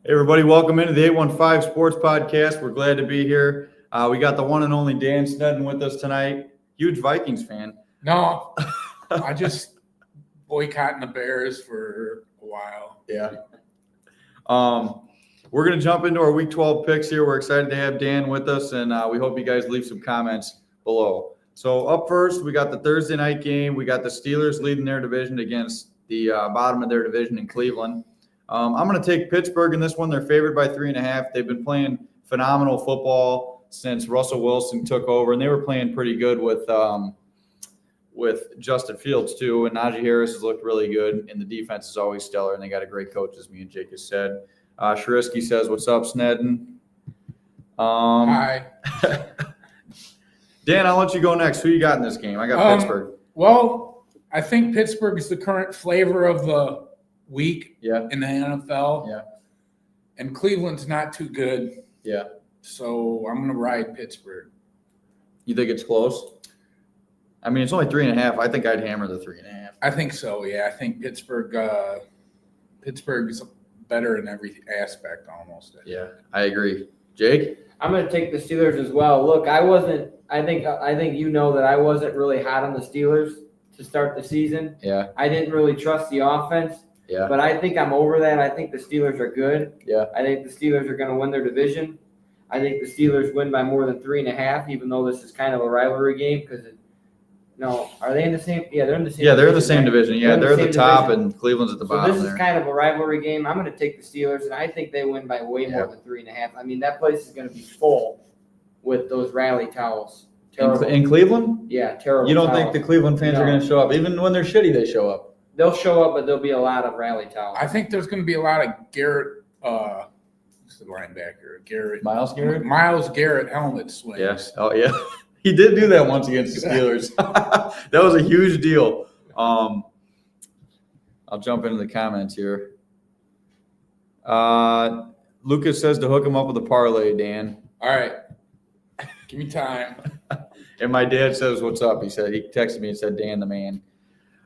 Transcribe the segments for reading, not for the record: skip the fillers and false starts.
Hey, everybody, welcome into the 815 Sports Podcast. We're glad to be here. We got the one and only Dan Snedden with us tonight. Huge Vikings fan. No, I just boycotting the Bears for a while. Yeah. We're going to jump into our Week 12 picks here. We're excited to have Dan with us, and we hope you guys leave some comments below. So up first, we got the Thursday night game. We got the Steelers leading their division against the bottom of their division in Cleveland. I'm going to take Pittsburgh in this one. They're favored by 3.5. They've been playing phenomenal football since Russell Wilson took over, and they were playing pretty good with Justin Fields too. And Najee Harris has looked really good, and the defense is always stellar, and they got a great coach, as me and Jake has said. Sharisky says, "What's up, Snedden?" Hi. Dan, I'll let you go next. Who you got in this game? I got Pittsburgh. Well, I think Pittsburgh is the current flavor of the week in the NFL. Yeah. And Cleveland's not too good. Yeah. So I'm going to ride Pittsburgh. You think it's close? I mean, it's only 3.5. I think I'd hammer the 3.5. I think so, yeah. I think Pittsburgh is better in every aspect almost. Yeah, I agree. Jake? I'm going to take the Steelers as well. Look, I think you know that I wasn't really hot on the Steelers to start the season. Yeah. I didn't really trust the offense. Yeah. But I think I'm over that. I think the Steelers are good. Yeah. I think the Steelers are going to win their division. I think the Steelers win by more than 3.5, even though this is kind of a rivalry game because are they in the same? Yeah, they're in the same. Yeah, they're in the same division. Yeah, they're at the top, and Cleveland's at the bottom. So this is kind of a rivalry game. I'm going to take the Steelers, and I think they win by way more than 3.5. I mean, that place is going to be full with those rally towels. In Cleveland? Yeah, terrible. You don't think the Cleveland fans are going to show up? Even when they're shitty, they show up. They'll show up, but there'll be a lot of rally towels. I think there's going to be a lot of Garrett, who's the linebacker? Miles Garrett helmet swings. Yes. Oh, yeah. He did do that once against the Steelers. That was a huge deal. I'll jump into the comments here. Lucas says to hook him up with a parlay, Dan. All right. Give me time. And my dad says, "What's up?" He texted me and said, "Dan the man."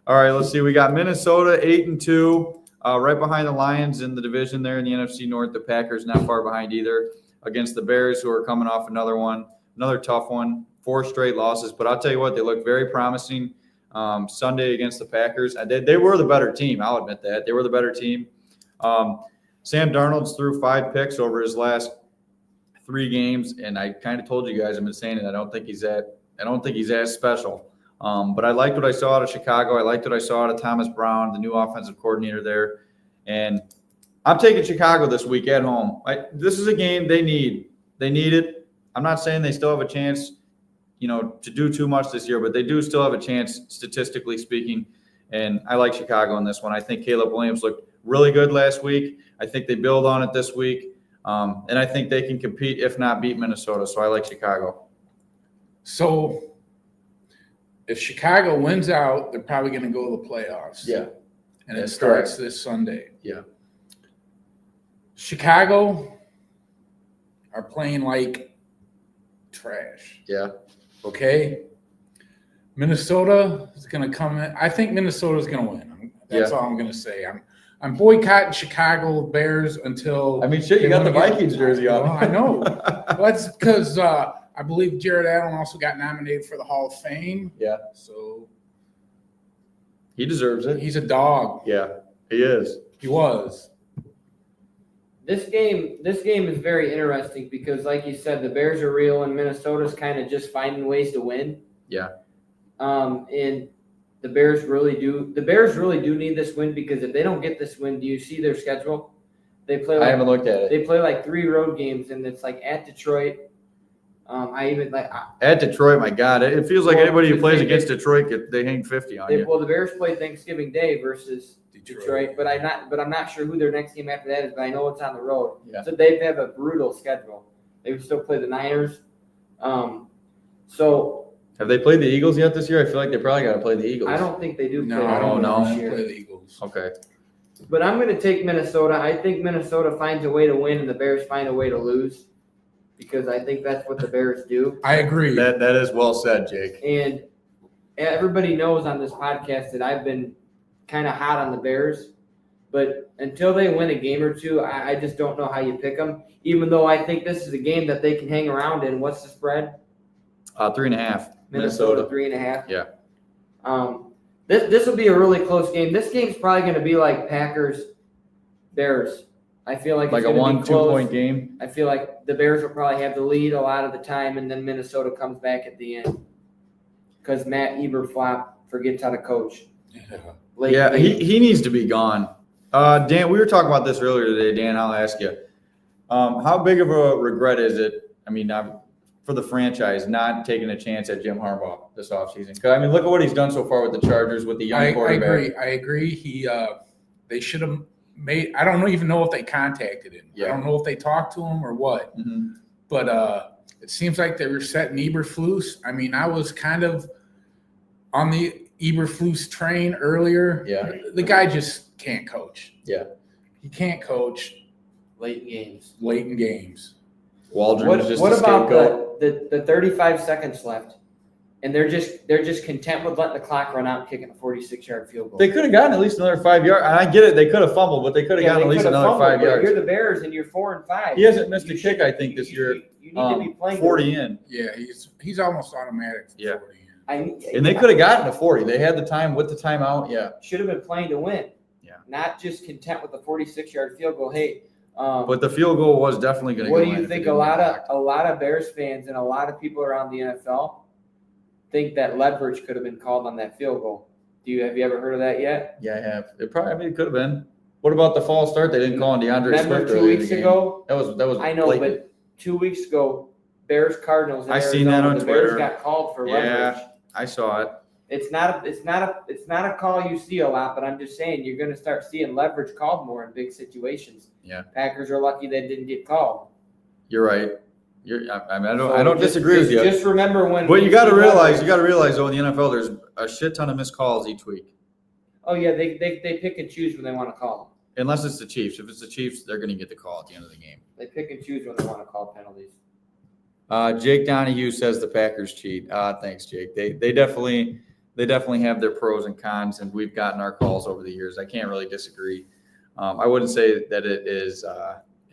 All right, let's see. We got Minnesota 8-2, right behind the Lions in the division there in the NFC North. The Packers not far behind either, against the Bears, who are coming off another tough one, 4 straight losses. But I'll tell you what, they look very promising Sunday against the Packers. They were the better team. I'll admit that. They were the better team. Sam Darnold's threw 5 picks over his last 3 games, and I kind of told you guys, I've been saying it. I don't think he's as special. But I liked what I saw out of Chicago. I liked what I saw out of Thomas Brown, the new offensive coordinator there. And I'm taking Chicago this week at home. This is a game they need. They need it. I'm not saying they still have a chance, to do too much this year, but they do still have a chance, statistically speaking. And I like Chicago in this one. I think Caleb Williams looked really good last week. I think they build on it this week. And I think they can compete, if not beat Minnesota. So I like Chicago. So if Chicago wins out, they're probably going to go to the playoffs. Yeah. And it starts this Sunday. Yeah. Chicago are playing like trash. Yeah. Okay. Minnesota is going to come in. I think Minnesota is going to win. That's all I'm going to say. I'm boycotting Chicago Bears until. I mean, shit, you got the Vikings jersey on. Well, I know. Well, that's because I believe Jared Allen also got nominated for the Hall of Fame. Yeah. So he deserves it. He's a dog. Yeah, he is. He was. This game is very interesting because, like you said, the Bears are real and Minnesota's kind of just finding ways to win. Yeah. And the Bears really do need this win because if they don't get this win, do you see their schedule? They play. I haven't looked at it. They play like 3 road games, and it's like at Detroit. At Detroit, my God, it feels like anybody who plays against Detroit, they hang 50 on you. Well, the Bears play Thanksgiving Day versus Detroit, but I'm not sure who their next game after that is. But I know it's on the road, so they have a brutal schedule. They would still play the Niners. So have they played the Eagles yet this year? I feel like they probably got to play the Eagles. I don't think they do. No, I don't play the Eagles. Okay. But I'm going to take Minnesota. I think Minnesota finds a way to win, and the Bears find a way to lose. Because I think that's what the Bears do. I agree. That is well said, Jake. And everybody knows on this podcast that I've been kind of hot on the Bears. But until they win a game or two, I just don't know how you pick them. Even though I think this is a game that they can hang around in. What's the spread? 3.5. Minnesota 3.5. Yeah. This will be a really close game. This game's probably going to be like Packers Bears. I feel like Like it's a going to be 1-2 close. point game. I feel like the Bears will probably have the lead a lot of the time, and then Minnesota comes back at the end because Matt Eberflop forgets how to coach. Late Yeah, game. he needs to be gone. Dan, we were talking about this earlier today. Dan, I'll ask you, how big of a regret is it? I mean, for the franchise not taking a chance at Jim Harbaugh this offseason? Because I mean, look at what he's done so far with the Chargers with the young quarterback. I agree. They should have made. I don't even know if they contacted him. Yeah. I don't know if they talked to him or what. Mm-hmm. But it seems like they were setting Eberflus. I mean, I was kind of on the Eberflus train earlier. Yeah. The guy just can't coach. Yeah. He can't coach late games. late in games. Waldron is just What a about scapegoat. the 35 seconds left, and they're just content with letting the clock run out and kicking a 46-yard field goal? They could have gotten at least another 5 yards. And I get it. They could have fumbled, but they could have gotten at least another 5 yards. You're the Bears, and you're 4-5. He hasn't missed a kick, I think, this year. You need to be playing 40 in. Yeah, he's almost automatic. For Yeah. 40 in. And they could have gotten to 40. They had the time with the timeout. Yeah. Should have been playing to win. Yeah. Not just content with the 46-yard field goal. Hey, But the field goal was definitely going to go what in. do you if it think? didn't A get lot of Bears fans and a lot of people around the NFL think that leverage could have been called on that field goal. Have you ever heard of that yet? Yeah, I have. It could have been. What about the false start? They didn't call on DeAndre Remember Swift 2 earlier in weeks the game. ago? That was. I know, blatant. but 2 weeks ago, Bears Cardinals. In I seen that Arizona, on the Bears Twitter. got called for Yeah. leverage. I saw it. It's not a call you see a lot, but I'm just saying you're going to start seeing leverage called more in big situations. Yeah. Packers are lucky they didn't get called. You're right. I So don't disagree with you. Just remember when. But you we got to see realize, leverage- though, in the NFL, there's a shit ton of missed calls each week. Oh yeah, they pick and choose when they want to call. Unless it's the Chiefs. If it's the Chiefs, they're going to get the call at the end of the game. They pick and choose when they want to call penalties. Jake Donahue says the Packers cheat. Thanks, Jake. They definitely have their pros and cons, and we've gotten our calls over the years. I can't really disagree. I wouldn't say that it is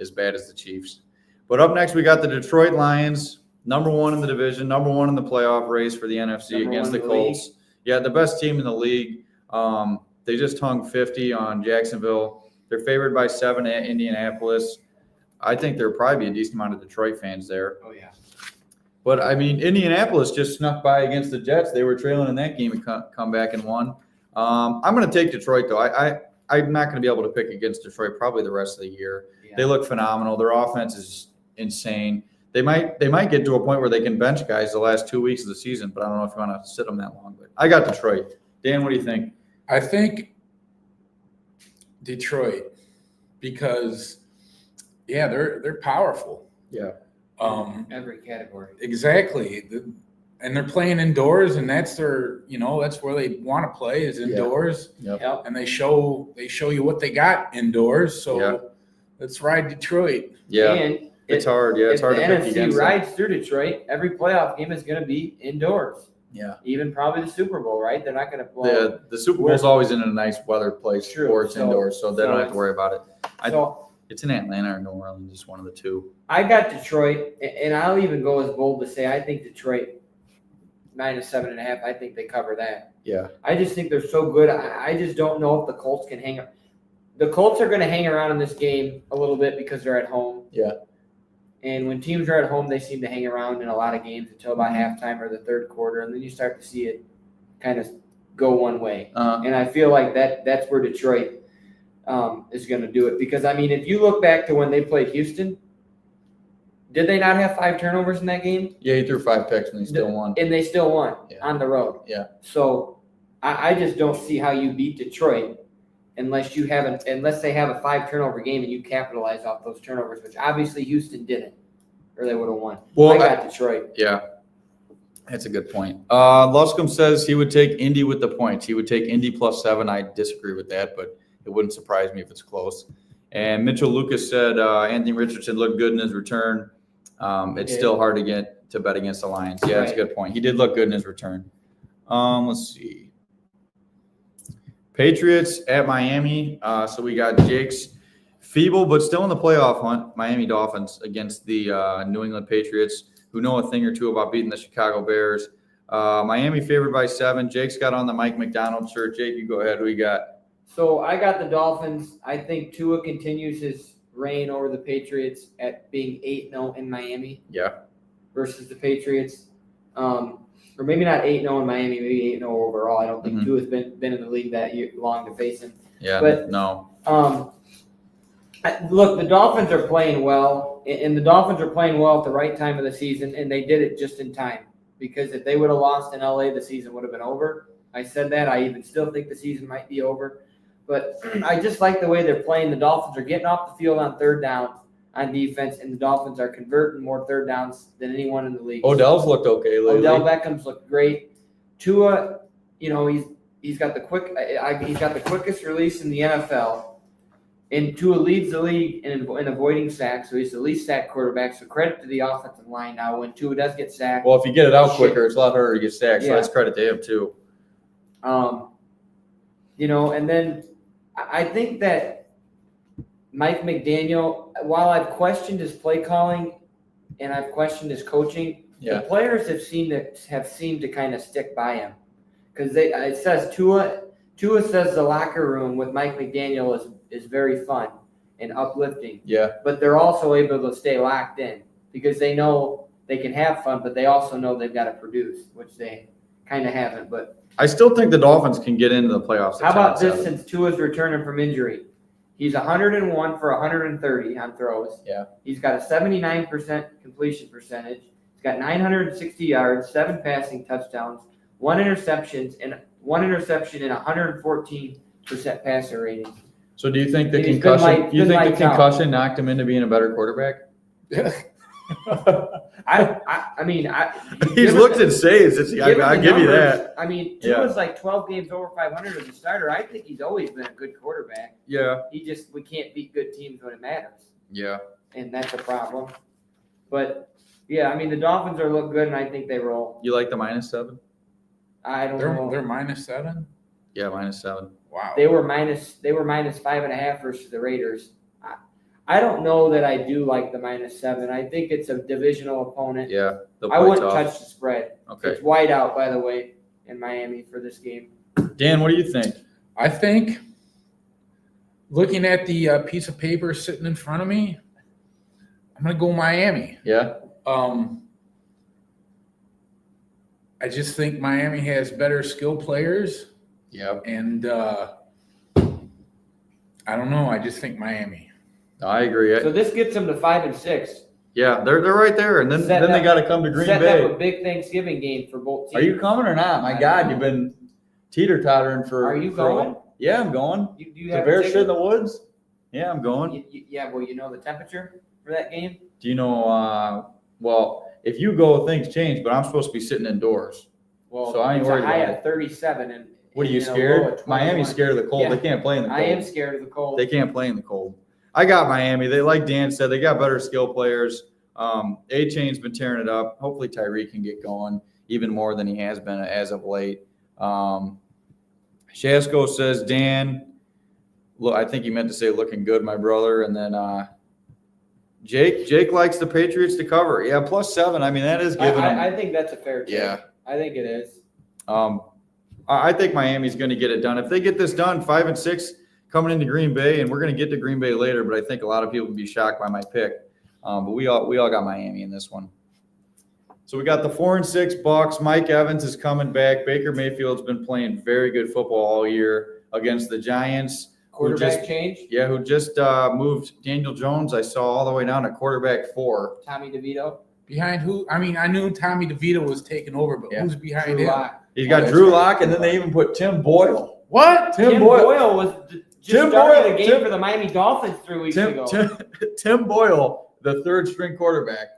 as bad as the Chiefs. But up next, we got the Detroit Lions, number one in the division, number one in the playoff race for the NFC Number against one the in the Colts. Yeah, the best team in the league. They just hung 50 on Jacksonville. They're favored by 7 at Indianapolis. I think there'll probably be a decent amount of Detroit fans there. Oh yeah. But, I mean, Indianapolis just snuck by against the Jets. They were trailing in that game and come back and won. I'm going to take Detroit, though. I'm not going to be able to pick against Detroit probably the rest of the year. Yeah. They look phenomenal. Their offense is insane. They might get to a point where they can bench guys the last 2 weeks of the season, but I don't know if you want to sit them that long. But I got Detroit. Dan, what do you think? I think Detroit because, yeah, they're powerful. Yeah. Every category. Exactly. And they're playing indoors, and that's that's where they want to play is indoors. Yep. Yep. And they show you what they got indoors. So Yeah. let's ride Detroit. Yeah. And It's hard. Yeah, it's hard if to the pick NFC against them. rides through Detroit, every playoff game is going to be indoors. Yeah. Even probably the Super Bowl, right? They're not going to. The Super Bowl's always in a nice weather place, True. or it's So- indoors, so they don't have to worry about it. So It's in Atlanta or New Orleans, just one of the two. I got Detroit, and I'll even go as bold to say I think Detroit -7.5. I think they cover that. Yeah. I just think they're so good. I just don't know if the Colts can hang. The Colts are going to hang around in this game a little bit because they're at home. Yeah. And when teams are at home, they seem to hang around in a lot of games until about halftime or the third quarter, and then you start to see it kind of go one way. And I feel like that's where Detroit is going to do it. Because, I mean, if you look back to when they played Houston, did they not have 5 turnovers in that game? Yeah, he threw 5 picks and he still won. And they still won on the road. Yeah. So I just don't see how you beat Detroit unless they have a 5 turnover game and you capitalize off those turnovers, which obviously Houston didn't, or they would have won. Well, I got Detroit. Yeah. That's a good point. Luscombe says he would take Indy with the points. He would take Indy +7. I disagree with that, but it wouldn't surprise me if it's close. And Mitchell Lucas said Anthony Richardson looked good in his return. It's still hard to bet against the Lions. Yeah, that's a good point. He did look good in his return. Let's see. Patriots at Miami. So we got Jake's feeble but still in the playoff hunt. Miami Dolphins against the New England Patriots, who know a thing or two about beating the Chicago Bears. Miami favored by 7. Jake's got on the Mike McDonald shirt. Jake, you go ahead. Who you got? So I got the Dolphins. I think Tua continues his reign over the Patriots at being 8-0 in Miami. Yeah. Versus the Patriots. Or maybe not 8-0 in Miami, maybe 8-0 overall. I don't think Tua's been in the league that long to face him. Yeah, but no. Look, the Dolphins are playing well, and the Dolphins are playing well at the right time of the season, and they did it just in time. Because if they would have lost in LA, the season would have been over. I said that. I even still think the season might be over. But I just like the way they're playing. The Dolphins are getting off the field on third down on defense, and the Dolphins are converting more third downs than anyone in the league. Odell's looked okay lately. Odell Beckham's looked great. Tua, he's got the quickest release in the NFL. And Tua leads the league in avoiding sacks, so he's the least sacked quarterback. So credit to the offensive line now when Tua does get sacked. Well, if you get it out quicker, it's a lot harder to get sacked. So Yeah. that's credit to him too. And then I think that Mike McDaniel, while I've questioned his play calling and I've questioned his coaching, the players have seemed to kind of stick by him. Because it says Tua says the locker room with Mike McDaniel is very fun and uplifting. Yeah. But they're also able to stay locked in because they know they can have fun, but they also know they've got to produce, which they kind of haven't. But I still think the Dolphins can get into the playoffs. How about this since Tua's returning from injury? He's 101 for 130 on throws. Yeah. He's got a 79% completion percentage. He's got 960 yards, 7 passing touchdowns, 1 interception, and 114% passer rating. So do you think the And he's concussion? been lights out. Concussion knocked him into being a better quarterback? I mean, He's looked at saves. I give you that. I mean, Tua's like 12 games over 500 as a starter. I think he's always been a good quarterback. Yeah. We can't beat good teams when it matters. Yeah. And that's a problem. But yeah, I mean, the Dolphins are look good, and I think they roll. You like the -7? I don't know. They're -7. Yeah, -7. Wow. They were minus 5.5 versus the Raiders. I don't know that I do like the -7. I think it's a divisional opponent. Yeah. I wouldn't touch the spread. Okay. It's wide out, by the way, in Miami for this game. Dan, what do you think? I think, looking at the piece of paper sitting in front of me, I'm going to go Miami. Yeah. I just think Miami has better skill players. Yeah. And I don't know. I just think Miami. I agree. So this gets them to 5-6. Yeah, they're right there, and then they got to come to Green Setting Bay. up a big Thanksgiving game for both teams. Are you coming or not? My God, you've been teeter-tottering for. Are you going? Yeah, I'm going. You The have bear a shit ticket? in the woods. Yeah, I'm going. Yeah, well, you know the temperature for that game? Do you know? Well, if you go, things change, but I'm supposed to be sitting indoors. Well, So I ain't it's worried a high about at 37. And What are you and a low scared? at 21. Miami's scared of the cold. Yeah. They can't play in the cold. I am scared of the cold. They can't play in the cold. I got Miami. They, like Dan said, they got better skill players. A-Chain's been tearing it up. Hopefully Tyreek can get going even more than he has been as of late. Shasko says, Dan, look, I think he meant to say looking good, my brother. And then Jake likes the Patriots to cover. Yeah, +7. I mean, that is giving them. I think that's a fair take. Yeah. I think it is. I think Miami's going to get it done. If they get this done, 5-6 coming into Green Bay, and we're going to get to Green Bay later, but I think a lot of people would be shocked by my pick. But we all got Miami in this one. So we got the 4-6 Bucks. Mike Evans is coming back. Baker Mayfield's been playing very good football all year against the Giants. Quarterback change? Yeah, who just moved Daniel Jones, I saw, all the way down to quarterback 4. Tommy DeVito? Behind who? I mean, I knew Tommy DeVito was taking over, but who's behind Drew him? Lock. He's got Drew Lock, and then they even put Tim Boyle. What? Tim Boyle was just started the game for the Miami Dolphins 3 weeks ago. Tim Boyle, the third-string quarterback.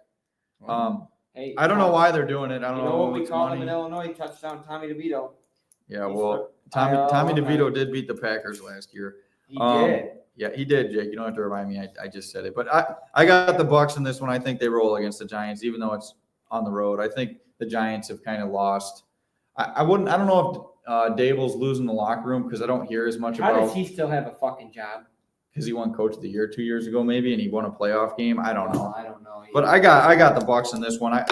Hey, I don't know why they're doing it. I don't you know what we it's call money. him in Illinois? Touchdown Tommy DeVito. Yeah, He's well, for- Tommy DeVito did beat the Packers last year. He did. Yeah, he did, Jake. You don't have to remind me. I just said it. But I got the Bucks in this one. I think they roll against the Giants, even though it's on the road. I think the Giants have kind of lost. I don't know Dable's losing the locker room because I don't hear as much How does about he still have a fucking job? because he won Coach of the Year 2 years ago maybe, and he won a playoff game. I don't know. I don't know. But I got the Bucks in this one. How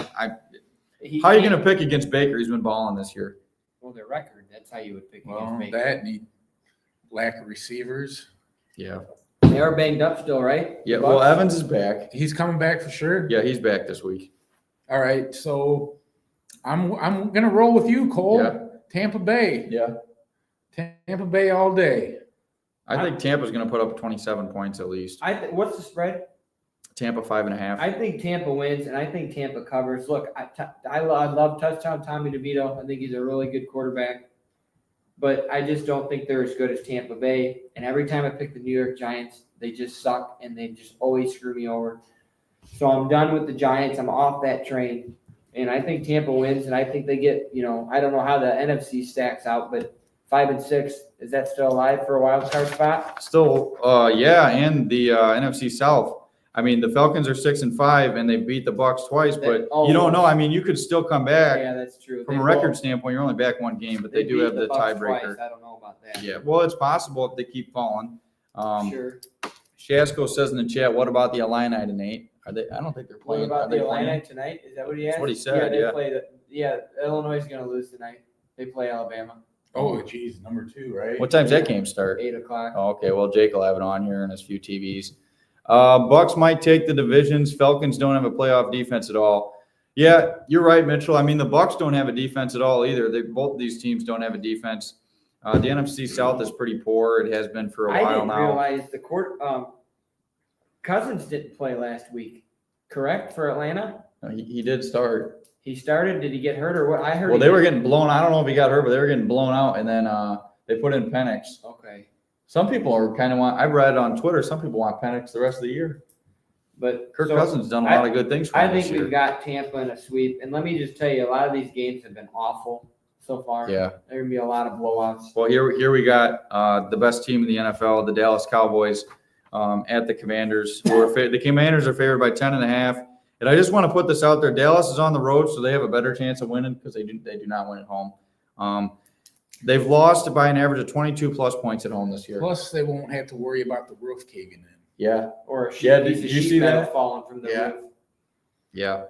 are you going to pick against Baker? He's been balling this year. Well, their record. That's how you would pick Well, against Baker. that need lack of receivers. Yeah. They are banged up still, right? Yeah. The Well, Bucks? Evans is back. He's coming back for sure. Yeah, he's back this week. All right, so I'm gonna roll with you, Cole. Yeah. Tampa Bay. Yeah. Tampa Bay all day. I think Tampa's going to put up 27 points at least. What's the spread? Tampa 5.5. I think Tampa wins, and I think Tampa covers. Look, I love touchdown Tommy DeVito. I think he's a really good quarterback, but I just don't think they're as good as Tampa Bay. And every time I pick the New York Giants, they just suck, and they just always screw me over. So I'm done with the Giants. I'm off that train, and I think Tampa wins, and I think they get. I don't know how the NFC stacks out, but 5 and 6, is that still alive for a wild card spot? Still, yeah, and the NFC South. I mean, the Falcons are 6 and 5, and they beat the Bucks twice, but you don't know. I mean, you could still come back. Yeah, that's true. From a record standpoint, you're only back one game, but they do beat have the Bucks tiebreaker. twice. I don't know about that. Yeah, well, it's possible if they keep falling. Sure. Shasko says in the chat, "What about the Illini tonight? Are they? I don't think they're What playing. about Are they the playing? Illini tonight? Is that what he asked? That's what he said, Yeah, yeah. they play Illinois is going to lose tonight. They play Alabama. Oh, geez, number 2, right? What time's that game start? 8:00. Oh, okay, well, Jake will have it on here in his few TVs. Bucks might take the divisions. Falcons don't have a playoff defense at all. Yeah, you're right, Mitchell. I mean, the Bucks don't have a defense at all either. Both of these teams don't have a defense. The NFC South is pretty poor. It has been for a I while didn't now. realize the Cousins didn't play last week, correct, for Atlanta? He did start. He started. Did he get hurt or what? I heard. Well, they were getting blown. I don't know if he got hurt, but they were getting blown out, and then they put in Penix. Okay. Some people are kind of I've read on Twitter. Some people want Penix the rest of the year. But Kirk Cousins done a lot of good things for I him this think year. we've got Tampa in a sweep. And let me just tell you, a lot of these games have been awful so far. Yeah. There are going to be a lot of blowouts. Well, here we got the best team in the NFL, the Dallas Cowboys, at the Commanders. The Commanders are favored by 10.5. And I just want to put this out there. Dallas is on the road, so they have a better chance of winning because they do not win at home. They've lost by an average of 22-plus points at home this year. Plus, they won't have to worry about the roof caving in. Yeah. Or a Yeah, piece did of you sheet see metal that? falling from the Yeah. roof. Yeah.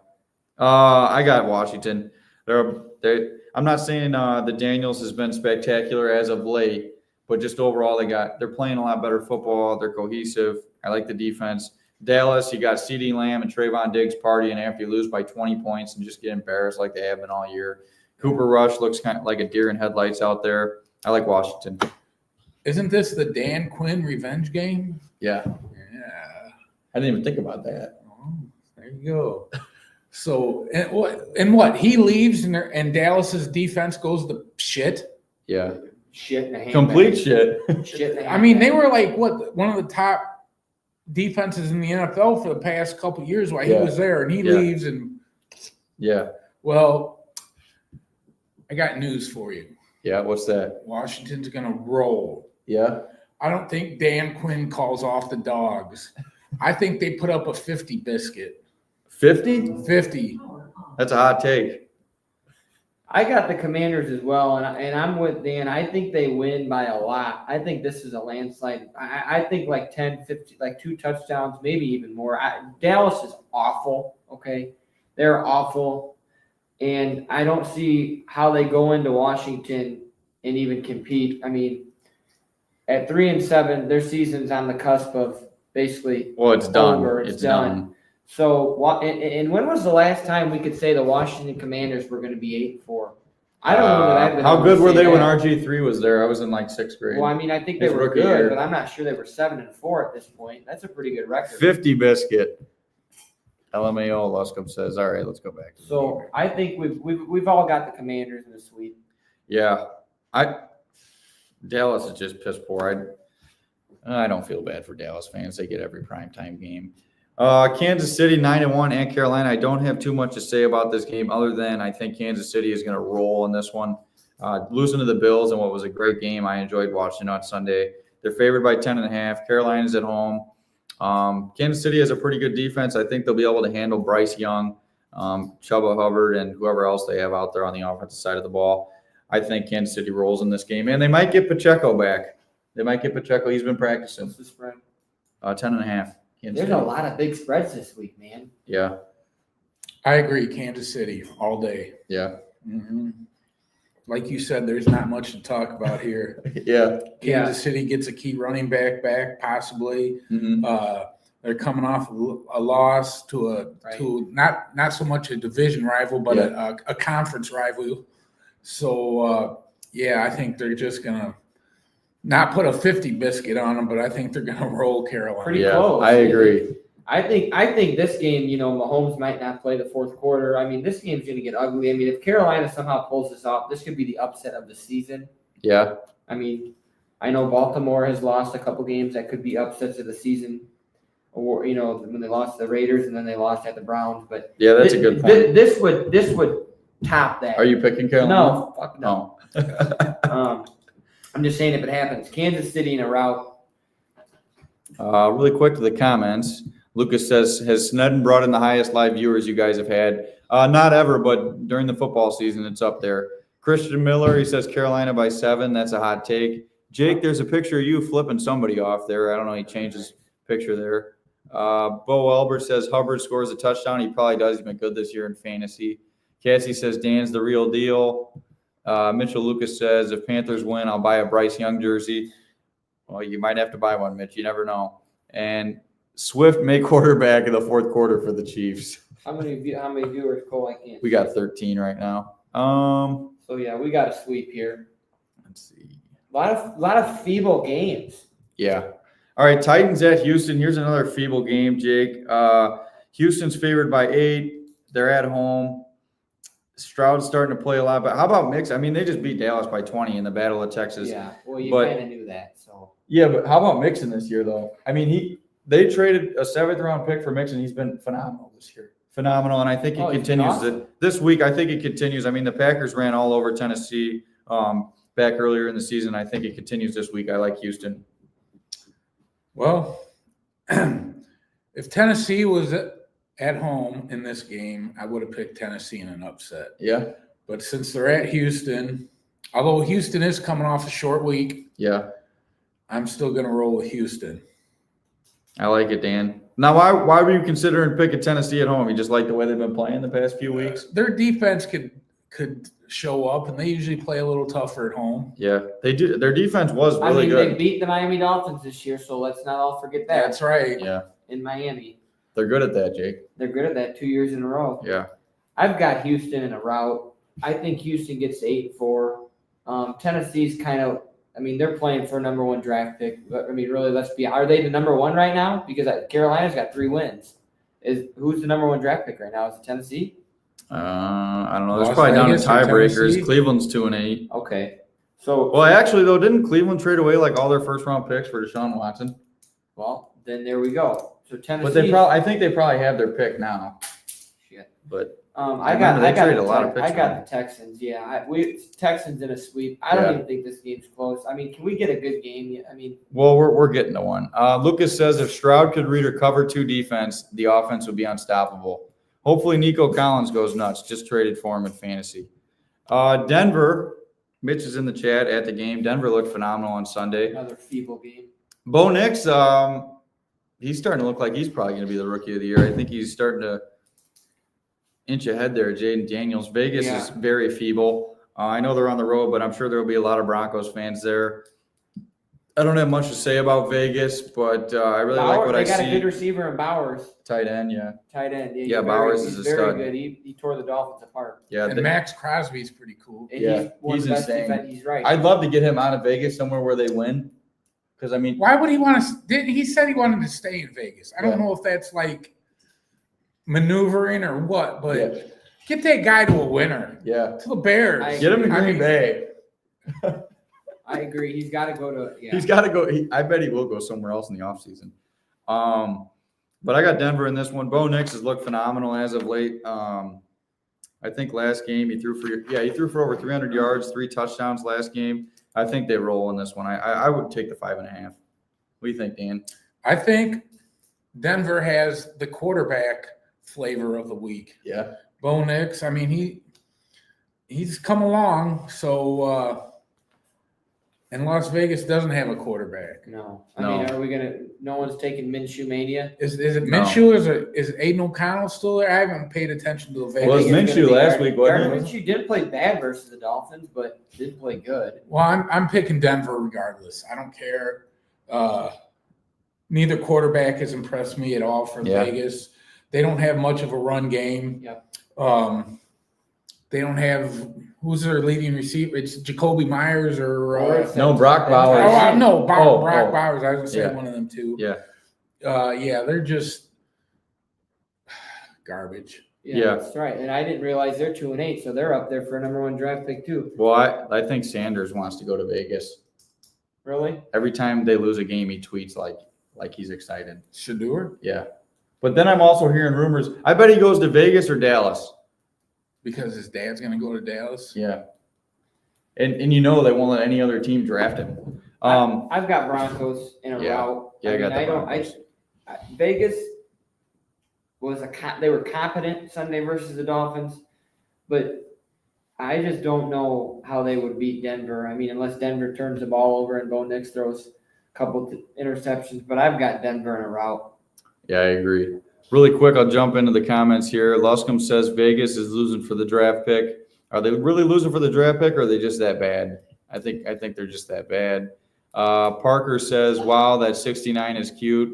I got Washington. I'm not saying the Daniels has been spectacular as of late, but just overall they're playing a lot better football. They're cohesive. I like the defense. Dallas, you got CeeDee Lamb and Trayvon Diggs partying after you lose by 20 points and just get embarrassed like they have been all year. Cooper Rush looks kind of like a deer in headlights out there. I like Washington. Isn't this the Dan Quinn revenge game? Yeah. Yeah. I didn't even think about that. Oh, there you go. So, and what? He leaves and Dallas's defense goes to shit? Yeah. Shit in a handbag. Complete shit. Shit in a I mean, they handbag. were like, one of the top defenses in the NFL for the past couple of years while he was there, and he leaves and Yeah. well, I got news for you. Yeah. What's that? Washington's gonna roll. Yeah. I don't think Dan Quinn calls off the dogs. I think they put up a 50 biscuit. 50? 50. That's a hot take. I got the Commanders as well, and I'm with Dan. I think they win by a lot. I think this is a landslide. I think like 10, 50, like 2 touchdowns, maybe even more. Dallas is awful, okay? They're awful, and I don't see how they go into Washington and even compete. I mean, at 3-7, their season's on the cusp of basically Well, it's done. over. It's done. So, and when was the last time we could say the Washington Commanders were going to be 8-4? I don't know that I've been How able to good were say they when that. RG3 was there? I was in like 6th grade. Well, I mean, I think they His were rookie good, year. but I'm not sure they were 7-4 at this point. That's a pretty good record. 50 biscuit. LMAO Luscombe says, all right, let's go back. So I think we've all got the Commanders in the sweep. Yeah. Dallas is just piss poor. I don't feel bad for Dallas fans. They get every primetime game. Kansas City 9-1 and Carolina. I don't have too much to say about this game other than I think Kansas City is going to roll in this one. Losing to the Bills in what was a great game. I enjoyed watching on Sunday. They're favored by 10.5. Carolina's at home. Kansas City has a pretty good defense. I think they'll be able to handle Bryce Young, Chuba Hubbard, and whoever else they have out there on the offensive side of the ball. I think Kansas City rolls in this game, and they might get Pacheco back. They might get Pacheco. He's been practicing. What's the spread? 10.5. There's a lot of big spreads this week, man. Yeah. I agree. Kansas City all day. Yeah. Mm-hmm. Like you said, there's not much to talk about here. Yeah. Kansas City gets a key running back possibly. Mm-hmm. They're coming off a loss to not so much a division rival, but a conference rival. So I think they're just gonna not put a 50 biscuit on them, but I think they're gonna roll Carolina. Pretty close. I agree. I think this game, Mahomes might not play the fourth quarter. I mean, this game's going to get ugly. I mean, if Carolina somehow pulls this off, this could be the upset of the season. Yeah. I mean, I know Baltimore has lost a couple games that could be upsets of the season, or when they lost to the Raiders and then they lost at the Browns. But yeah, that's a good point. This would top that. Are you picking Carolina? No, fuck no. I'm just saying if it happens, Kansas City in a rout. Really quick to the comments. Lucas says, has Snedden brought in the highest live viewers you guys have had? Not ever, but during the football season, it's up there. Christian Miller, he says Carolina by 7. That's a hot take. Jake, there's a picture of you flipping somebody off there. I don't know. He changed his picture there. Bo Albert says Hubbard scores a touchdown. He probably does. He's been good this year in fantasy. Cassie says Dan's the real deal. Mitchell Lucas says if Panthers win, I'll buy a Bryce Young jersey. Well, you might have to buy one, Mitch. You never know. And Swift may quarterback in the fourth quarter for the Chiefs. How many viewers, Cole? I can't. We got 13 right now. So yeah, we got a sweep here. Let's see. A lot of feeble games. Yeah. All right. Titans at Houston. Here's another feeble game, Jake. Houston's favored by 8. They're at home. Stroud's starting to play a lot, but how about Mix? I mean, they just beat Dallas by 20 in the Battle of Texas. Yeah. Well, you kind of knew that. So. Yeah, but how about Mixon this year, though? I mean, they traded a 7th-round pick for Mixon. He's been phenomenal this year. Phenomenal, and I think he continues awesome. this week. I think it continues. I mean, the Packers ran all over Tennessee back earlier in the season. I think it continues this week. I like Houston. Well, if Tennessee was at home in this game, I would have picked Tennessee in an upset. Yeah. But since they're at Houston, although Houston is coming off a short week, yeah, I'm still going to roll with Houston. I like it, Dan. Now, why were you considering picking Tennessee at home? You just like the way they've been playing the past few weeks? Their defense could show up, and they usually play a little tougher at home. Yeah, they do. Their defense was really good. They beat the Miami Dolphins this year, so let's not all forget that. That's right. Yeah. In Miami. They're good at that, Jake. They're good at that 2 years in a row. Yeah. I've got Houston in a rout. I think Houston gets to 8-4. Tennessee's kind of, they're playing for a number 1 draft pick. But, really, are they the number 1 right now? Because Carolina's got 3 wins. Who's the number 1 draft pick right now? Is it Tennessee? I don't know. There's Las probably down to Vegas or tiebreakers. Tennessee? Cleveland's 2-8. Okay. So. Well, actually, though, didn't Cleveland trade away like all their first-round picks for Deshaun Watson? Well, then there we go. So Tennessee. But I think they probably have their pick now. Shit. But I got the the Texans. Yeah, Texans in a sweep. I don't even think this game's close. Can we get a good game? Well, we're getting to one. Lucas says if Stroud could read or cover 2 defense, the offense would be unstoppable. Hopefully, Nico Collins goes nuts. Just traded for him in fantasy. Denver. Mitch is in the chat at the game. Denver looked phenomenal on Sunday. Another feeble game. Bo Nix. He's starting to look like he's probably going to be the rookie of the year. I think he's starting to inch ahead there. Jaden Daniels. Vegas is very feeble. I know they're on the road, but I'm sure there will be a lot of Broncos fans there. I don't have much to say about Vegas, but I really like what I see. They got a good receiver in Bowers. Tight end, yeah. Tight end. Yeah, Bowers is a stud. Very good. He tore the Dolphins apart. Yeah, And Max Crosby's pretty cool. And he's insane. He's right. I'd love to get him out of Vegas somewhere where they win. Because, why would he want to? He said he wanted to stay in Vegas. I don't know if that's like maneuvering or what, but get that guy to a winner. Yeah. To the Bears. Get him to Green Bay. I agree. He's got to go to. Yeah. He's got to go. I bet he will go somewhere else in the offseason. But I got Denver in this one. Bo Nix has looked phenomenal as of late. I think last game he threw for over 300 yards, 3 touchdowns last game. I think they roll in this one. I would take the 5.5. What do you think, Dan? I think Denver has the quarterback flavor of the week. Yeah. Bo Nix, he's come along. So, and Las Vegas doesn't have a quarterback. No. No. Are we gonna? No one's taking Minshew mania. Is it No. Minshew? Is Aiden O'Connell still there? I haven't paid attention to the Vegas. Well, it was I think it's Minshew gonna be last week, wasn't it? Minshew did play bad versus the Dolphins, but did play good. Well, I'm picking Denver regardless. I don't care. Neither quarterback has impressed me at all for Vegas. They don't have much of a run game. Yep. They don't have who's their leading receiver. It's Jacoby Myers or No, Brock Bowers. Brock Bowers. I was gonna say one of them too. Yeah. They're just garbage. Yeah. That's right. And I didn't realize they're 2-8, so they're up there for a number 1 draft pick too. Well, I think Sanders wants to go to Vegas. Really? Every time they lose a game, he tweets like he's excited. Shador? Yeah. But then I'm also hearing rumors. I bet he goes to Vegas or Dallas. Because his dad's gonna go to Dallas. Yeah. And they won't let any other team draft him. I've got Broncos in a route. Yeah, I got the Broncos. Vegas was they were competent Sunday versus the Dolphins, but I just don't know how they would beat Denver. Unless Denver turns the ball over and Bo Nix throws a couple interceptions, but I've got Denver in a route. Yeah, I agree. Really quick, I'll jump into the comments here. Luscombe says Vegas is losing for the draft pick. Are they really losing for the draft pick, or are they just that bad? I think they're just that bad. Parker says, wow, that 69 is cute.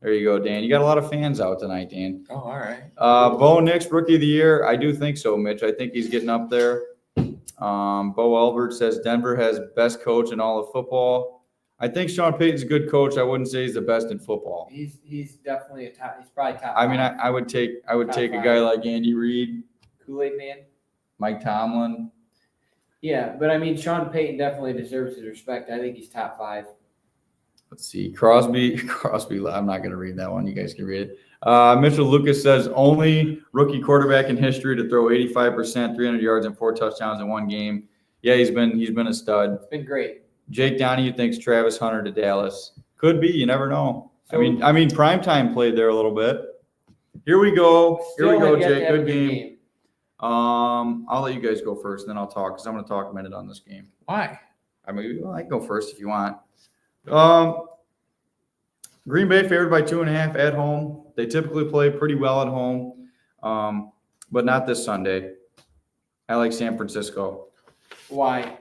There you go, Dan. You got a lot of fans out tonight, Dan. Oh, all right. Bo Nix, Rookie of the Year. I do think so, Mitch. I think he's getting up there. Bo Albert says Denver has best coach in all of football. I think Sean Payton's a good coach. I wouldn't say he's the best in football. He's definitely he's probably top. I would take a guy like Andy Reid, Kool-Aid Man. Mike Tomlin. Yeah, but Sean Payton definitely deserves his respect. I think he's top 5. Let's see. Crosby. I'm not going to read that one. You guys can read it. Mitchell Lucas says only rookie quarterback in history to throw 85%, 300 yards, and 4 touchdowns in one game. Yeah, he's been a stud. It's been great. Jake Donahue thinks Travis Hunter to Dallas. Could be. You never know. So, Primetime played there a little bit. Here we go, Jake. Good game. I'll let you guys go first, then I'll talk because I'm going to talk a minute on this game. Why? I can go first if you want. Green Bay favored by 2.5 at home. They typically play pretty well at home, but not this Sunday. I like San Francisco. Why?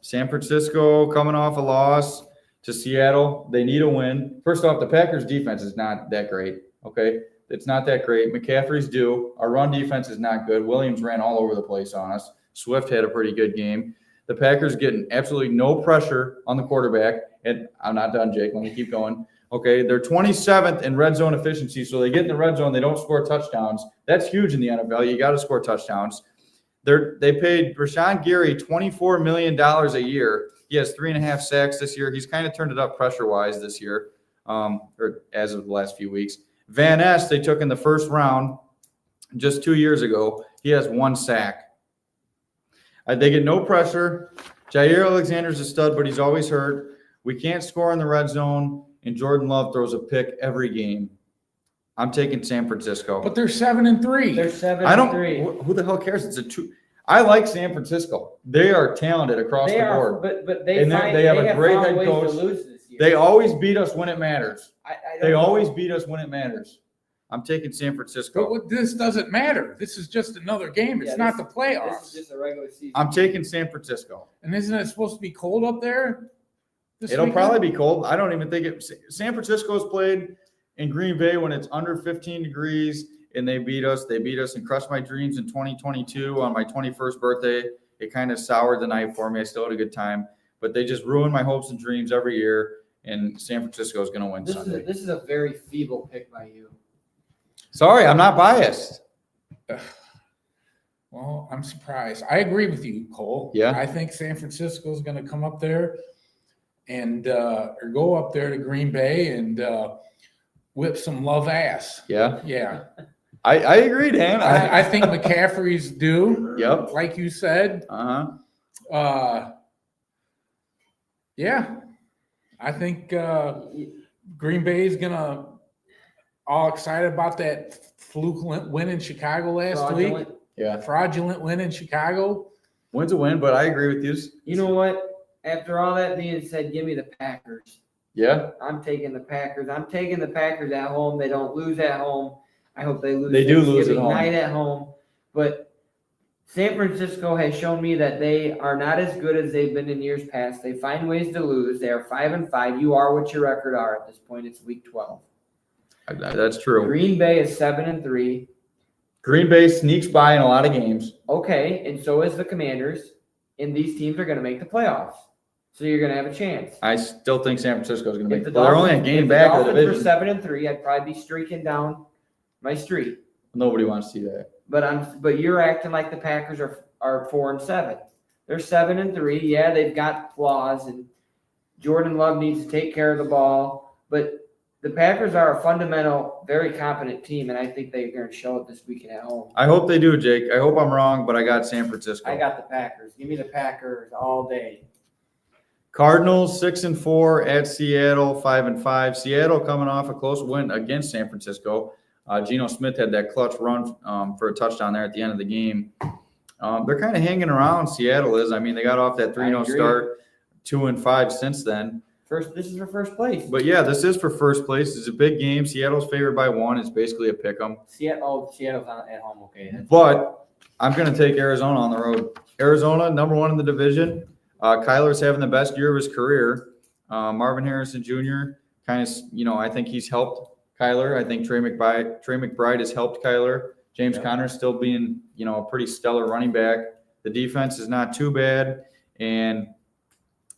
San Francisco coming off a loss to Seattle. They need a win. First off, the Packers defense is not that great. Okay. It's not that great. McCaffrey's due. Our run defense is not good. Williams ran all over the place on us. Swift had a pretty good game. The Packers getting absolutely no pressure on the quarterback. And I'm not done, Jake. Let me keep going. Okay. They're 27th in red zone efficiency. So they get in the red zone. They don't score touchdowns. That's huge in the NFL. You got to score touchdowns. They paid Rashawn Gary $24 million a year. He has 3.5 sacks this year. He's kind of turned it up pressure-wise this year, or as of the last few weeks. Van Ness, they took in the first round just 2 years ago. He has 1 sack. They get no pressure. Jair Alexander's a stud, but he's always hurt. We can't score in the red zone, and Jordan Love throws a pick every game. I'm taking San Francisco. But they're 7-3. They're 7-3. Who the hell cares? It's a 2. I like San Francisco. They are talented across the board. But they have a great head coach. They always beat us when it matters. They always beat us when it matters. I'm taking San Francisco. But this doesn't matter. This is just another game. It's not the playoffs. This is just a regular season. I'm taking San Francisco. And isn't it supposed to be cold up there? It'll probably be cold. I don't even think it. San Francisco's played in Green Bay when it's under 15 degrees, and they beat us. They beat us and crushed my dreams in 2022 on my 21st birthday. It kind of soured the night for me. I still had a good time, but they just ruin my hopes and dreams every year, and San Francisco is going to win Sunday. This is a very feeble pick by you. Sorry, I'm not biased. Well, I'm surprised. I agree with you, Cole. Yeah. I think San Francisco is going to come up there and or go up there to Green Bay and whip some love ass. Yeah. Yeah. I agree, Dan. I think McCaffrey's due. Yep. Like you said. Yeah. I think Green Bay is going to all excited about that fluke win in Chicago last week. Yeah. Fraudulent win in Chicago. Win's a win, but I agree with you. You know what? After all that being said, give me the Packers. Yeah. I'm taking the Packers. I'm taking the Packers at home. They don't lose at home. I hope they lose. They do lose at Thanksgiving home. night at home. But San Francisco has shown me that they are not as good as they've been in years past. They find ways to lose. They are 5-5. You are what your record are at this point. It's week 12. That's true. Green Bay is 7-3. Green Bay sneaks by in a lot of games. Okay, and so is the Commanders. And these teams are going to make the playoffs. So you're going to have a chance. I still think San Francisco is going to If make. the Well, they're only a Dolphins- game if back of the Dolphins division. were 7-3, I'd probably be streaking down my streak. Nobody wants to see that. But you're acting like the Packers are 4-7. They're 7-3. Yeah, they've got flaws, and Jordan Love needs to take care of the ball. But the Packers are a fundamental, very competent team, and I think they're going to show it this weekend at home. I hope they do, Jake. I hope I'm wrong, but I got San Francisco. I got the Packers. Give me the Packers all day. Cardinals 6-4 at Seattle 5-5. Seattle coming off a close win against San Francisco. Geno Smith had that clutch run for a touchdown there at the end of the game. They're kind of hanging around. Seattle is. I mean, they got off that 3-0 start, 2-5 since then. This is for first place. But yeah, this is for first place. It's a big game. Seattle's favored by 1. It's basically a pick 'em. Seattle's at home. Okay. But I'm going to take Arizona on the road. Arizona, number 1 in the division. Kyler's having the best year of his career. Marvin Harrison Jr. kind of, I think he's helped Kyler. I think Trey McBride has helped Kyler. James Conner still being, a pretty stellar running back. The defense is not too bad. And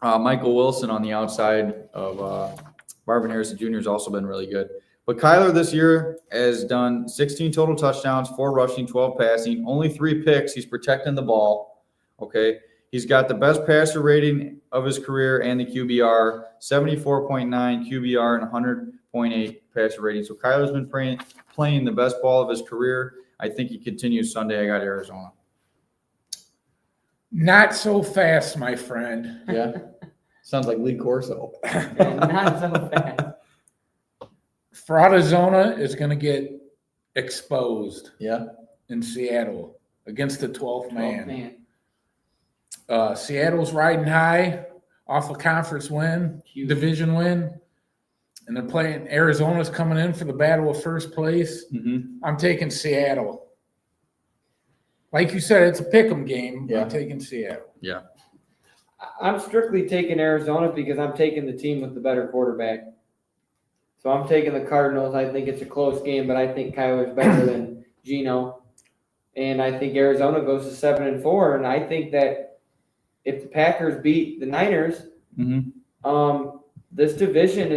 Michael Wilson on the outside of Marvin Harrison Jr. has also been really good. But Kyler this year has done 16 total touchdowns, 4 rushing, 12 passing, only 3 picks. He's protecting the ball. Okay. He's got the best passer rating of his career and the QBR, 74.9 QBR and 100.8 passer rating. So Kyler's been playing the best ball of his career. I think he continues Sunday. I got Arizona. Not so fast, my friend. Yeah. Sounds like Lee Corso. Not so fast. Fraudazona is going to get exposed Yeah. in Seattle against the 12th man. Man. Seattle's riding high off a conference win, Huge. division win, and they're playing. Arizona's coming in for the battle of first place. Mm-hmm. I'm taking Seattle. Like you said, it's a pick'em game. Yeah. I'm taking Seattle. Yeah. I'm strictly taking Arizona because I'm taking the team with the better quarterback. So I'm taking the Cardinals. I think it's a close game, but I think Kyler's better than Geno. And I think Arizona goes to 7-4. And I think that if the Packers beat the Niners, Mm-hmm. this division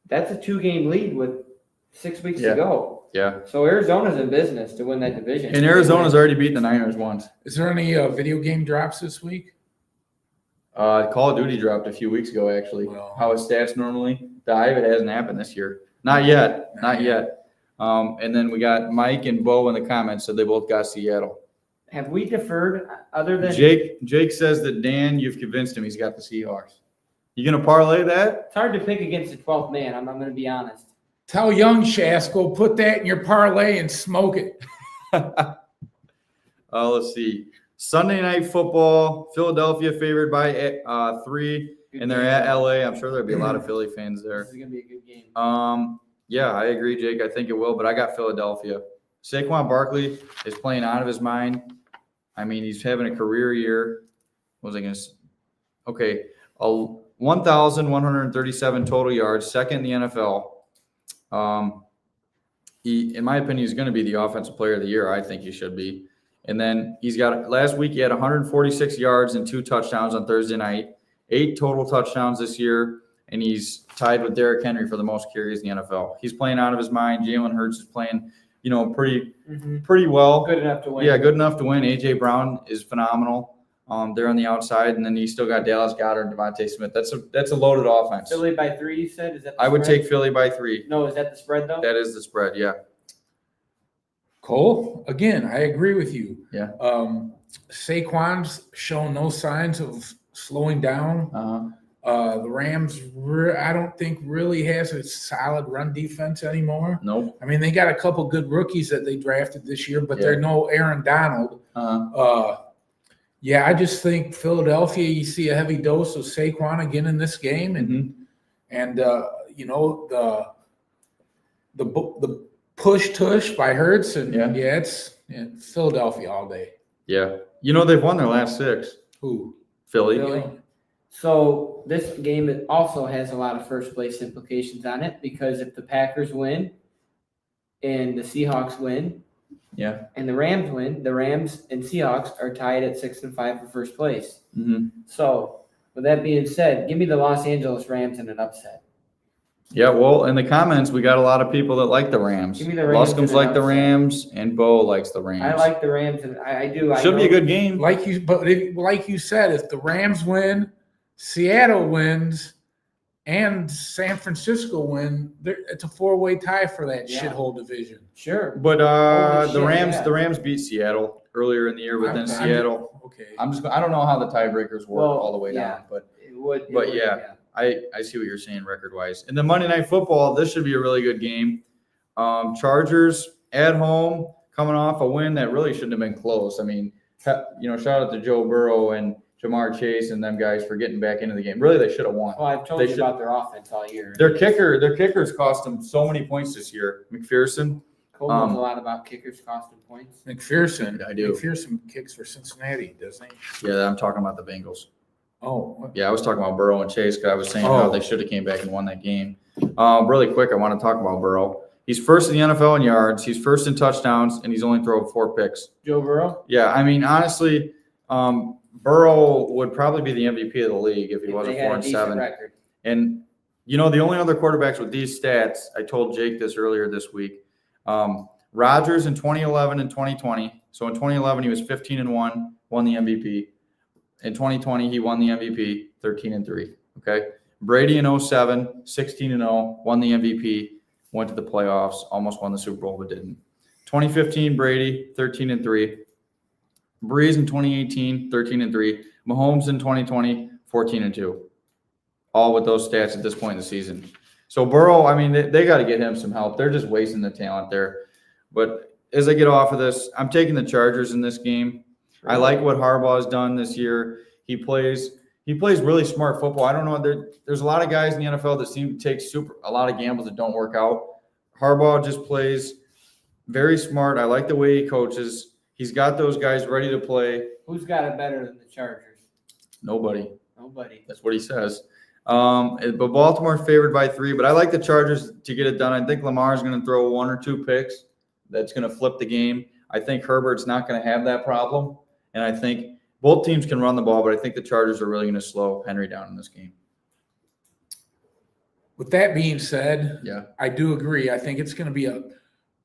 that's a 2-game lead with 6 weeks Yeah. to go. Yeah. So Arizona's in business to win that division. And Arizona's already beaten the Niners once. Is there any video game drops this week? Call of Duty dropped a few weeks ago, actually. Well- How his stats normally dive. It hasn't happened this year. Not yet. Not yet. And then we got Mike and Bo in the comments, so they both got Seattle. Have we deferred other than Jake says that Dan, you've convinced him he's got the Seahawks. You gonna parlay that? It's hard to pick against the 12th man. I'm going to be honest. Tell young Shasko, put that in your parlay and smoke it. Let's see. Sunday night football. Philadelphia favored by 3, Good and they're game. at LA. I'm sure there'll be a lot of Philly fans there. This is going to be a good game. Yeah, I agree, Jake. I think it will, but I got Philadelphia. Saquon Barkley is playing out of his mind. I mean, he's having a career year. What was I going to say? Okay, 1,137 total yards, second in the NFL. In my opinion, he's going to be the offensive player of the year. I think he should be. And then last week he had 146 yards and 2 touchdowns on Thursday night, 8 total touchdowns this year, and he's tied with Derrick Henry for the most carries in the NFL. He's playing out of his mind. Jalen Hurts is playing, pretty well. Good enough to win. Yeah, good enough to win. A.J. Brown is phenomenal. They're on the outside, and then you still got Dallas Goedert and Devontae Smith. That's a loaded offense. Philly by 3, you said? Is that the I would spread? take Philly by 3. No, is that the spread, though? That is the spread, yeah. Cole, again, I agree with you. Yeah. Saquon's shown no signs of slowing down. The Rams, I don't think really has a solid run defense anymore. Nope. I mean, they got a couple good rookies that they drafted this year, but Yeah. they're no Aaron Donald. Yeah, I just think Philadelphia, you see a heavy dose of Saquon again in this game, and you know, the push tush by Hurts, and it's Philadelphia all day. Yeah. You know, they've won their last 6. Who? Philly. So this game also has a lot of first place implications on it, because if the Packers win and the Seahawks win, and the Rams win, the Rams and Seahawks are tied at 6 and 5 for first place. So with that being said, give me the Los Angeles Rams in an upset. Yeah, well, in the comments, we got a lot of people that like the Rams. Give me the Rams. Luscombe's like the Rams, and Bo likes the Rams. I like the Rams, and I do. Should be a good game. Like you said, if the Rams win, Seattle wins, and San Francisco win, it's a 4-way tie for that shithole division. Sure. But the Rams beat Seattle earlier in the year, but then Seattle. I don't know how the tiebreakers work all the way down, but it would. I see what you're saying record-wise. And the Monday Night Football, this should be a really good game. Chargers at home, coming off a win that really shouldn't have been close. I mean, shout out to Joe Burrow and Jamar Chase and them guys for getting back into the game. Really, they should have won. Well, I've told you about their offense all year. Their kickers cost them so many points this year. McPherson. Cole knows a lot about kickers costing points. McPherson, I do. McPherson kicks for Cincinnati, doesn't he? Yeah, I'm talking about the Bengals. Oh. Yeah, I was talking about Burrow and Chase because I was saying how they should have came back and won that game. Really quick, I want to talk about Burrow. He's first in the NFL in yards. He's first in touchdowns, and he's only thrown 4 picks. Joe Burrow? Yeah, I mean, honestly, Burrow would probably be the MVP of the league if he wasn't 4-7. And, the only other quarterbacks with these stats, I told Jake this earlier this week, Rodgers in 2011 and 2020. So in 2011, he was 15-1, won the MVP. In 2020, he won the MVP, 13-3. Okay. Brady in 07, 16-0, won the MVP, went to the playoffs, almost won the Super Bowl, but didn't. 2015, Brady, 13-3. Breeze in 2018, 13-3. Mahomes in 2020, 14-2. All with those stats at this point in the season. So Burrow, I mean, they got to get him some help. They're just wasting the talent there. But as I get off of this, I'm taking the Chargers in this game. I like what Harbaugh has done this year. He plays really smart football. I don't know. There's a lot of guys in the NFL that seem to take a lot of gambles that don't work out. Harbaugh just plays very smart. I like the way he coaches. He's got those guys ready to play. Who's got it better than the Chargers? Nobody. That's what he says. But Baltimore's favored by 3. But I like the Chargers to get it done. I think Lamar's going to throw 1 or 2 picks. That's going to flip the game. I think Herbert's not going to have that problem. And I think both teams can run the ball, but I think the Chargers are really going to slow Henry down in this game. With that being said, yeah, I do agree. I think it's going to be a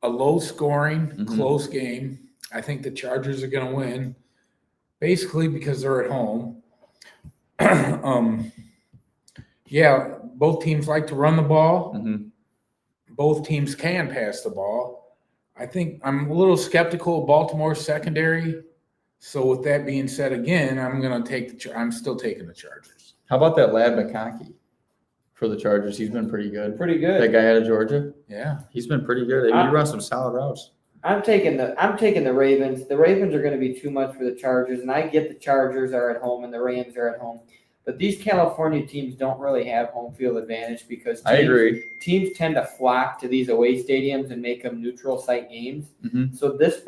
low-scoring, close game. I think the Chargers are going to win, basically because they're at home. Yeah, both teams like to run the ball. Both teams can pass the ball. I think I'm a little skeptical of Baltimore's secondary. So with that being said, again, I'm still taking the Chargers. How about that lad McConkey for the Chargers? He's been pretty good. That guy out of Georgia. Yeah, he's been pretty good. He runs some solid routes. I'm taking the Ravens. The Ravens are going to be too much for the Chargers, and I get the Chargers are at home and the Rams are at home. But these California teams don't really have home field advantage because I agree. Teams tend to flock to these away stadiums and make them neutral site games. So this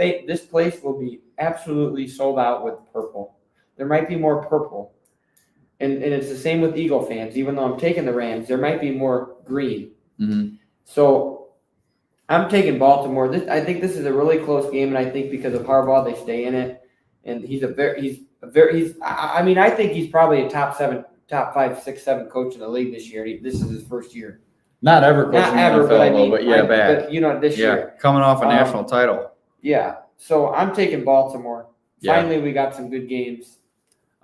place will be absolutely sold out with purple. There might be more purple. And it's the same with Eagle fans. Even though I'm taking the Rams, there might be more green. So I'm taking Baltimore. I think this is a really close game, and I think because of Harbaugh, they stay in it. And I think he's probably a top 5, 6, 7 coach in the league this year. This is his first year. Not ever coaching in the NFL, back. This year. Coming off a national title. Yeah. So I'm taking Baltimore. Finally, we got some good games.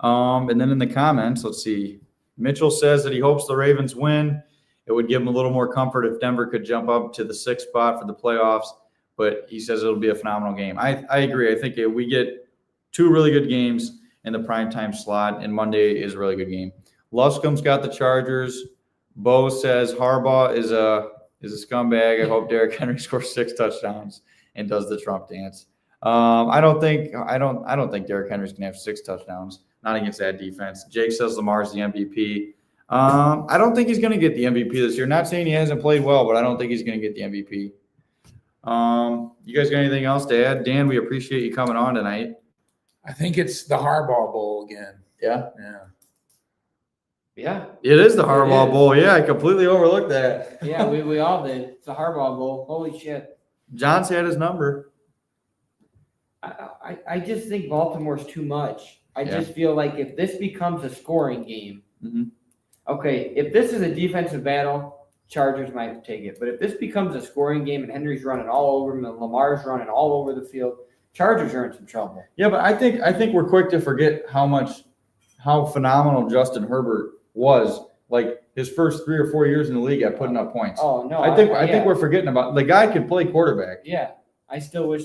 And then in the comments, let's see. Mitchell says that he hopes the Ravens win. It would give him a little more comfort if Denver could jump up to the 6th spot for the playoffs. But he says it'll be a phenomenal game. I agree. I think if we get 2 really good games in the primetime slot, and Monday is a really good game. Luscombe's got the Chargers. Bo says Harbaugh is a scumbag. I hope Derrick Henry scores 6 touchdowns and does the Trump dance. I don't think Derrick Henry's gonna have 6 touchdowns. Not against that defense. Jake says Lamar's the MVP. I don't think he's gonna get the MVP this year. Not saying he hasn't played well, but I don't think he's gonna get the MVP. You guys got anything else to add? Dan, we appreciate you coming on tonight. I think it's the Harbaugh Bowl again. Yeah. Yeah. It is the Harbaugh Bowl. Yeah, I completely overlooked that. Yeah, we all did. It's the Harbaugh Bowl. Holy shit. John's had his number. I just think Baltimore's too much. I just feel like if this becomes a scoring game, okay, if this is a defensive battle, Chargers might take it. But if this becomes a scoring game and Henry's running all over him and Lamar's running all over the field, Chargers are in some trouble. Yeah, but I think we're quick to forget how phenomenal Justin Herbert was. Like his first 3 or 4 years in the league at putting up points. Oh no, I think we're forgetting about the guy could play quarterback. Yeah, I still wish.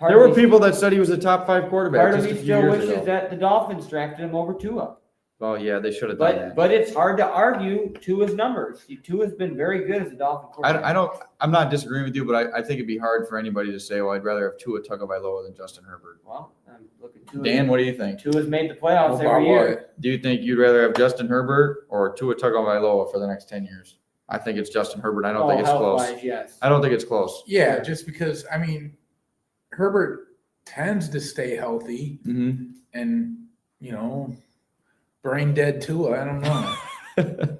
There were people that said he was a top 5 quarterback. Part of me still wishes that the Dolphins drafted him over Tua. Oh yeah, they should have done that. But it's hard to argue Tua's numbers. Tua's been very good as a Dolphin quarterback. I'm not disagreeing with you, but I think it'd be hard for anybody to say, well, I'd rather have Tua Tagovailoa than Justin Herbert. Well, I'm looking Tua. Dan, what do you think? Tua's made the playoffs every year. Do you think you'd rather have Justin Herbert or Tua Tagovailoa for the next 10 years? I think it's Justin Herbert. I don't think it's close. Yes. I don't think it's close. Yeah, just because Herbert tends to stay healthy, and brain dead too. I don't know.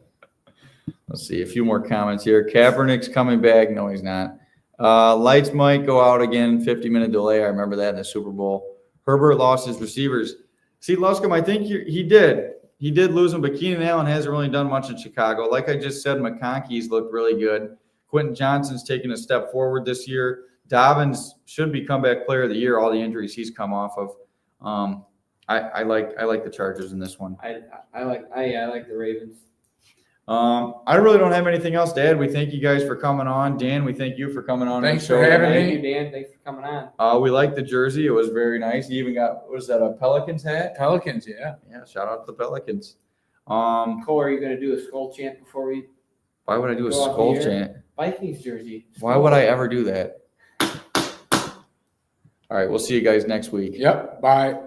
Let's see a few more comments here. Kaepernick's coming back. No, he's not. Lights might go out again. 50-minute delay. I remember that in the Super Bowl. Herbert lost his receivers. See, Luscombe, I think he did. He did lose them, but Keenan Allen hasn't really done much in Chicago. Like I just said, McConkey's looked really good. Quentin Johnson's taken a step forward this year. Dobbins should be comeback player of the year. All the injuries he's come off of. I like the Chargers in this one. I like the Ravens. I really don't have anything else to add. We thank you guys for coming on. Dan, we thank you for coming on. Thanks for having me. Thank you, Dan. Thanks for coming on. We like the jersey. It was very nice. You even got, what is that, a Pelicans hat? Pelicans, yeah. Yeah, shout out to the Pelicans. Cole, are you going to do a skull chant before we Why would I do a go off skull the air? chant? Vikings jersey. Why would I ever do that? All right, we'll see you guys next week. Yep, bye.